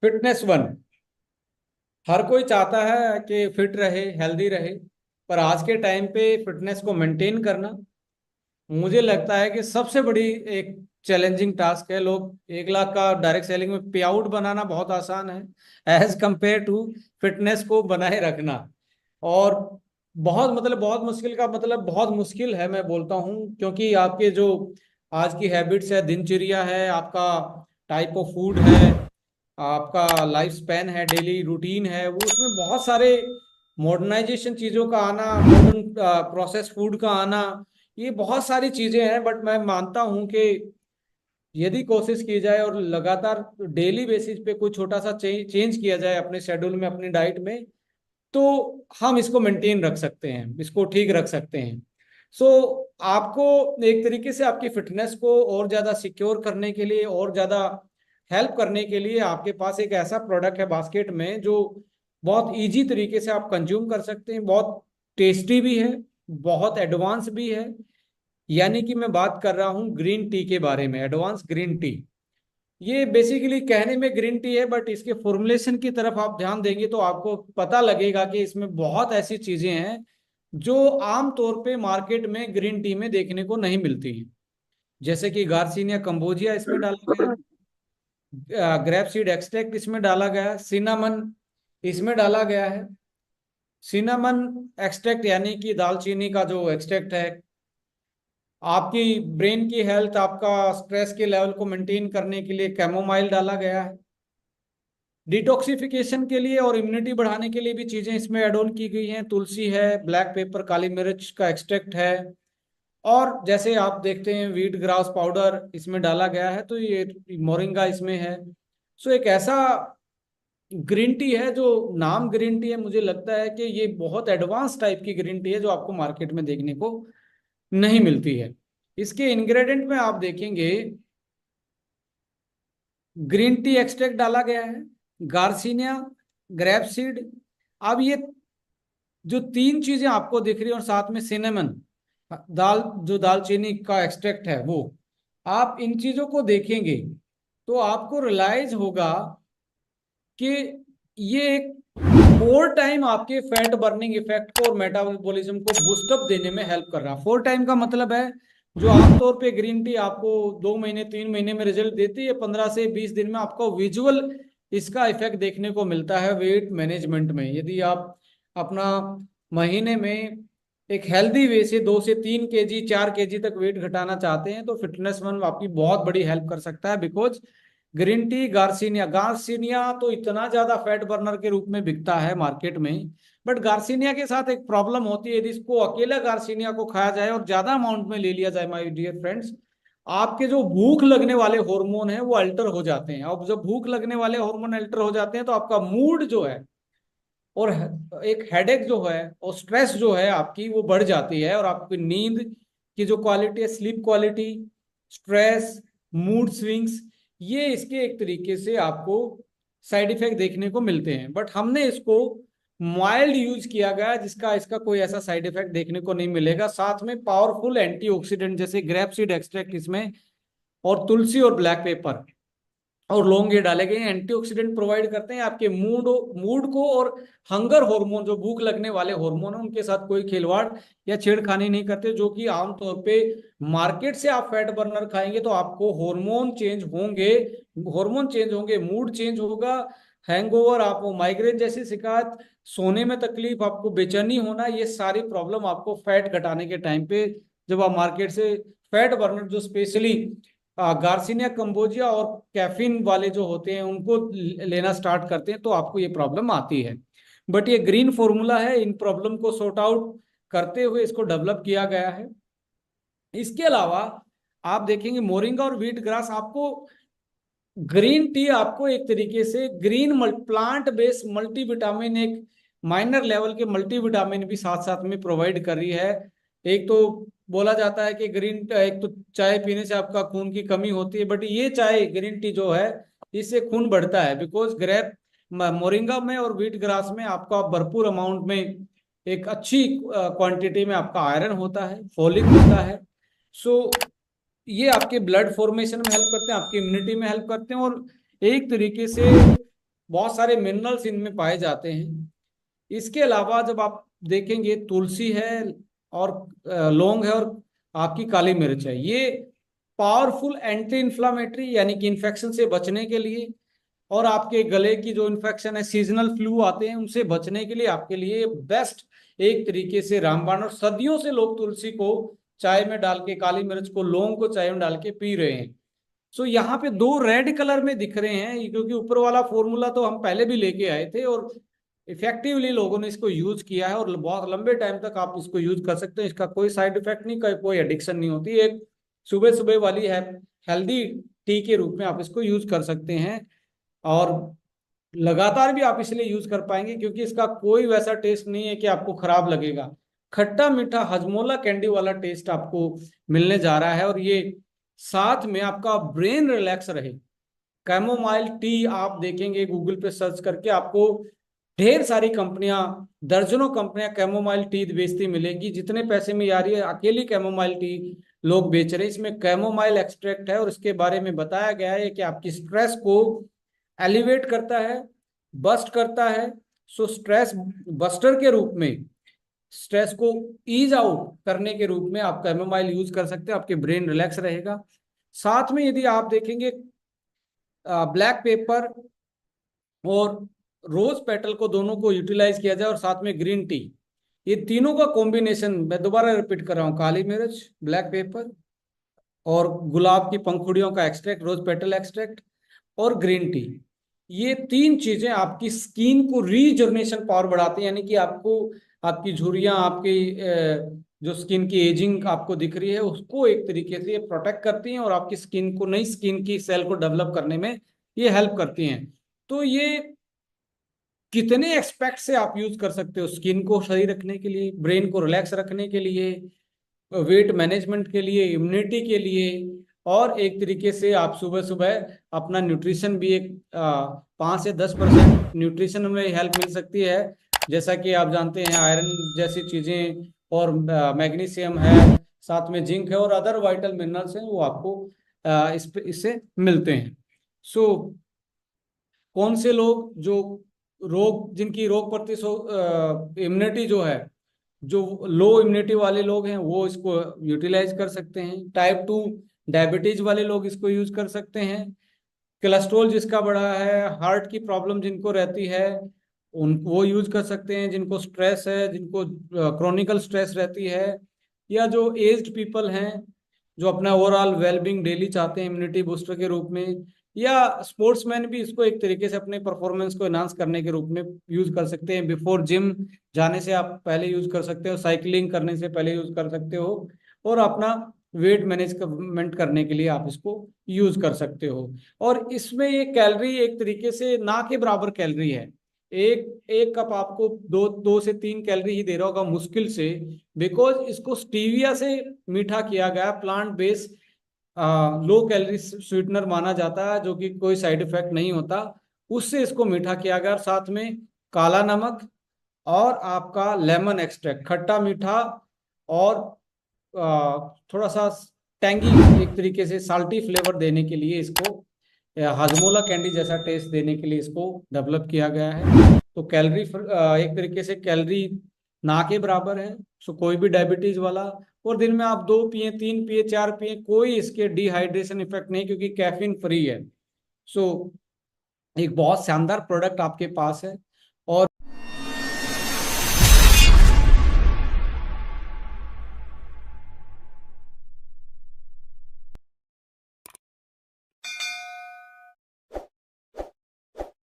Fitness one. हर कोई चाहता है कि फिट रहे, हेल्दी रहे। पर आज के टाइम पे फिटनेस को मेंटेन करना मुझे लगता है कि सबसे बड़ी एक चैलेंजिंग टास्क है। लोग 1 लाख का डायरेक्ट सेलिंग में पे आउट बनाना बहुत आसान है एज कंपेयर टू फिटनेस को बनाए रखना। और बहुत मुश्किल का मतलब बहुत मुश्किल है, मैं बोलता हूँ, क्योंकि आपके जो आज की हैबिट्स है, दिनचर्या है, आपका टाइप ऑफ फूड है, आपका लाइफ स्पैन है, डेली रूटीन है, वो उसमें बहुत सारे मॉडर्नाइजेशन चीज़ों का आना, मॉडर्न प्रोसेस फूड का आना, ये बहुत सारी चीज़ें हैं। बट मैं मानता हूँ कि यदि कोशिश की जाए और लगातार डेली बेसिस पे कोई छोटा सा चेंज किया जाए अपने शेड्यूल में, अपनी डाइट में, तो हम इसको मेंटेन रख सकते हैं, इसको ठीक रख सकते हैं। सो आपको एक तरीके से आपकी फिटनेस को और ज़्यादा सिक्योर करने के लिए और ज़्यादा हेल्प करने के लिए आपके पास एक ऐसा प्रोडक्ट है बास्केट में जो बहुत इजी तरीके से आप कंज्यूम कर सकते हैं, बहुत टेस्टी भी है, बहुत एडवांस भी है। यानी कि मैं बात कर रहा हूँ ग्रीन टी के बारे में, एडवांस ग्रीन टी। ये बेसिकली कहने में ग्रीन टी है, बट इसके फॉर्मुलेशन की तरफ आप ध्यान देंगे तो आपको पता लगेगा कि इसमें बहुत ऐसी चीजें हैं जो आम तौर पे मार्केट में ग्रीन टी में देखने को नहीं मिलती हैं। जैसे कि गार्सिनिया कंबोजिया इसमें डाला गया है, ग्रेप सीड एक्सट्रैक्ट इसमें डाला गया है, सिनामन इसमें डाला गया है। सिनामन एक्सट्रैक्ट यानी कि दालचीनी का जो एक्सट्रैक्ट है, आपकी ब्रेन की हेल्थ, आपका स्ट्रेस के लेवल को मेंटेन करने के लिए कैमोमाइल डाला गया है। डिटॉक्सिफिकेशन के लिए और इम्यूनिटी बढ़ाने के लिए भी चीजें इसमें एड ऑन की गई हैं। तुलसी है, ब्लैक पेपर, काली मिर्च का एक्सट्रैक्ट है। और जैसे आप देखते हैं व्हीट ग्रास पाउडर इसमें डाला गया है, तो ये मोरिंगा इसमें है। सो एक ऐसा ग्रीन टी है जो नाम ग्रीन टी है, मुझे लगता है कि ये बहुत एडवांस टाइप की ग्रीन टी है जो आपको मार्केट में देखने को नहीं मिलती है। इसके इंग्रेडिएंट में आप देखेंगे ग्रीन टी एक्सट्रैक्ट डाला गया है, गार्सिनिया, ग्रेप सीड। अब ये जो तीन चीजें आपको दिख रही है और साथ में सिनेमन, दाल, जो दालचीनी का एक्सट्रैक्ट है वो, आप इन चीजों को देखेंगे तो आपको रियलाइज होगा कि ये एक फोर टाइम आपके फैट बर्निंग इफेक्ट को और मेटाबॉलिज्म को बूस्टअप देने में हेल्प कर रहा है। 4 टाइम का मतलब है जो आमतौर पे ग्रीन टी आपको 2 महीने 3 महीने में रिजल्ट देती है, 15 से 20 दिन में आपको विजुअल इसका इफेक्ट देखने को मिलता है वेट मैनेजमेंट में। यदि आप अपना महीने में एक हेल्दी वे से 2 से 3 केजी 4 केजी तक वेट घटाना चाहते हैं तो फिटनेस वन आपकी बहुत बड़ी हेल्प कर सकता है। Because green tea, garcinia, garcinia तो इतना ज्यादा फैट बर्नर के रूप में बिकता है मार्केट में। बट गार्सिनिया के साथ एक प्रॉब्लम होती है, यदि इसको अकेला गार्सिनिया को खाया जाए और ज्यादा अमाउंट में ले लिया जाए, माय डियर फ्रेंड्स, आपके जो भूख लगने वाले हार्मोन है वो अल्टर हो जाते हैं। अब जब भूख लगने वाले हार्मोन अल्टर हो जाते हैं तो आपका मूड जो है और एक हेडेक जो है और स्ट्रेस जो है आपकी वो बढ़ जाती है, और आपकी नींद की जो क्वालिटी है, sleep quality, stress, mood swings, ये इसके एक तरीके से आपको साइड इफेक्ट देखने को मिलते हैं। बट हमने इसको माइल्ड यूज किया गया जिसका इसका कोई ऐसा साइड इफेक्ट देखने को नहीं मिलेगा। साथ में पावरफुल एंटीऑक्सीडेंट जैसे ग्रेप सीड एक्सट्रैक्ट इसमें, और तुलसी और ब्लैक पेपर और लौंग ये डाले गए एंटीऑक्सीडेंट प्रोवाइड करते हैं आपके मूड मूड को। और हंगर हार्मोन, जो भूख लगने वाले हार्मोन है, उनके साथ कोई खिलवाड़ या छेड़खानी नहीं करते, जो कि आमतौर पे मार्केट से आप फैट बर्नर खाएंगे तो आपको हार्मोन चेंज होंगे, मूड चेंज होगा, हैंगओवर, आपको माइग्रेन जैसी शिकायत, सोने में तकलीफ, आपको बेचैनी होना, ये सारी प्रॉब्लम आपको फैट घटाने के टाइम पे जब आप मार्केट से फैट बर्नर जो स्पेशली गार्सिनिया कंबोजिया और कैफीन वाले जो होते हैं उनको लेना स्टार्ट करते हैं तो आपको ये प्रॉब्लम आती है। बट ये ग्रीन फॉर्मूला है, इन प्रॉब्लम को सॉर्ट आउट करते हुए इसको डेवलप किया गया है। इसके अलावा आप देखेंगे मोरिंगा और व्हीट ग्रास आपको ग्रीन टी आपको एक तरीके से ग्रीन प्लांट बेस्ड मल्टीविटामिन, एक माइनर लेवल के मल्टीविटामिन भी साथ साथ में प्रोवाइड कर रही है। एक तो बोला जाता है कि ग्रीन, एक तो चाय पीने से आपका खून की कमी होती है, बट ये चाय ग्रीन टी जो है इससे खून बढ़ता है। बिकॉज ग्रेप मोरिंगा में और व्हीट ग्रास में आपका भरपूर अमाउंट में एक अच्छी क्वांटिटी में आपका आयरन होता है, फोलिक होता है। सो ये आपके ब्लड फॉर्मेशन में हेल्प करते हैं, आपकी इम्यूनिटी में हेल्प करते हैं, और एक तरीके से बहुत सारे मिनरल्स इनमें पाए जाते हैं। इसके अलावा जब आप देखेंगे, तुलसी है और लौंग है और आपकी काली मिर्च है, ये पावरफुल एंटी इन्फ्लामेटरी यानी कि इन्फेक्शन से बचने के लिए, और आपके गले की जो इन्फेक्शन है, सीजनल फ्लू आते हैं, उनसे बचने के लिए आपके लिए बेस्ट एक तरीके से रामबाण। और सदियों से लोग तुलसी को चाय में डाल के, काली मिर्च को, लौंग को चाय में डाल के पी रहे हैं। सो यहाँ पे दो रेड कलर में दिख रहे हैं, क्योंकि ऊपर वाला फॉर्मूला तो हम पहले भी लेके आए थे और इफेक्टिवली लोगों ने इसको यूज किया है, और बहुत लंबे टाइम तक आप इसको यूज कर सकते हैं। इसका कोई साइड इफेक्ट नहीं, कोई एडिक्शन नहीं होती। एक सुबह सुबह वाली है हेल्दी टी के रूप में आप इसको यूज कर सकते हैं, और लगातार भी आप इसलिए यूज कर पाएंगे क्योंकि इसका कोई वैसा टेस्ट नहीं है कि आपको खराब लगेगा। खट्टा मीठा हजमोला कैंडी वाला टेस्ट आपको मिलने जा रहा है, और ये साथ में आपका ब्रेन रिलैक्स रहे। कैमोमाइल टी आप देखेंगे गूगल पे सर्च करके, आपको ढेर सारी कंपनियां, दर्जनों कंपनियां कैमोमाइल टी बेचती मिलेगी। जितने पैसे में आ रही है, अकेली कैमोमाइल टी लोग बेच रहे हैं। इसमें कैमोमाइल एक्सट्रैक्ट है और इसके बारे में बताया गया है कि आपकी स्ट्रेस को एलिवेट करता है, बस्ट करता है। सो स्ट्रेस बस्टर के रूप में, स्ट्रेस को ईज आउट करने के रूप में आप कैमोमाइल यूज कर सकते हैं, आपके ब्रेन रिलैक्स रहेगा। साथ में यदि आप देखेंगे, ब्लैक पेपर और रोज पेटल को, दोनों को यूटिलाइज किया जाए, और साथ में ग्रीन टी, ये तीनों का कॉम्बिनेशन, मैं दोबारा रिपीट कर रहा हूँ, काली मिर्च, ब्लैक पेपर और गुलाब की पंखुड़ियों का एक्सट्रैक्ट, रोज पेटल एक्सट्रैक्ट और ग्रीन टी, ये तीन चीजें आपकी स्किन को रीजनरेशन पावर बढ़ाती हैं। यानी कि आपको, आपकी झुर्रियां, आपकी जो स्किन की एजिंग आपको दिख रही है, उसको एक तरीके से ये प्रोटेक्ट करती हैं, और आपकी स्किन को, नई स्किन की सेल को डेवलप करने में ये हेल्प करती हैं। तो ये कितने एक्सपेक्ट से आप यूज कर सकते हो, स्किन को सही रखने के लिए, ब्रेन को रिलैक्स रखने के लिए, वेट मैनेजमेंट के लिए, इम्यूनिटी के लिए, और एक तरीके से आप सुबह सुबह अपना न्यूट्रिशन भी एक 5 से 10% न्यूट्रिशन में हेल्प मिल सकती है। जैसा कि आप जानते हैं, आयरन जैसी चीजें और मैग्नीशियम है, साथ में जिंक है और अदर वाइटल मिनरल्स हैं, वो आपको इससे मिलते हैं। सो कौन से लोग जो रोग, जिनकी रोग इम्यूनिटी जो है, जो लो इम्यूनिटी वाले लोग हैं, वो इसको यूटिलाइज कर सकते हैं। टाइप 2 डायबिटीज वाले लोग इसको यूज कर सकते हैं। कोलेस्ट्रॉल जिसका बढ़ा है, हार्ट की प्रॉब्लम जिनको रहती है, उन वो यूज कर सकते हैं। जिनको स्ट्रेस है, जिनको क्रोनिकल स्ट्रेस रहती है, या जो एज्ड पीपल हैं, जो अपना ओवरऑल वेलबींग डेली चाहते हैं इम्यूनिटी बूस्टर के रूप में, या स्पोर्ट्समैन भी इसको एक तरीके से अपने परफॉर्मेंस को एनहांस करने के रूप में यूज कर सकते हैं। बिफोर जिम जाने से आप पहले यूज कर सकते हो, साइकिलिंग करने से पहले यूज कर सकते हो, और अपना वेट मैनेजमेंट करने के लिए आप इसको यूज कर सकते हो। और इसमें ये कैलोरी एक तरीके से ना के बराबर कैलोरी है। एक एक कप आपको 2 से 3 कैलोरी ही दे रहा होगा मुश्किल से, बिकॉज इसको स्टीविया से मीठा किया गया, plant based low calorie sweetener माना जाता है, जो कि कोई साइड इफेक्ट नहीं होता, उससे इसको मीठा किया गया। और साथ में काला नमक और आपका लेमन एक्सट्रैक्ट, खट्टा मीठा और थोड़ा सा टैंगी, एक तरीके से साल्टी फ्लेवर देने के लिए इसको, हाजमोला कैंडी जैसा टेस्ट देने के लिए इसको डेवलप किया गया है। तो कैलोरी एक तरीके से कैलोरी ना के बराबर है। सो कोई भी डायबिटीज वाला, और दिन में आप 2 पिए, 3 पिए, 4 पिए, कोई इसके डिहाइड्रेशन इफेक्ट नहीं, क्योंकि कैफीन फ्री है। सो एक बहुत शानदार प्रोडक्ट आपके पास है। और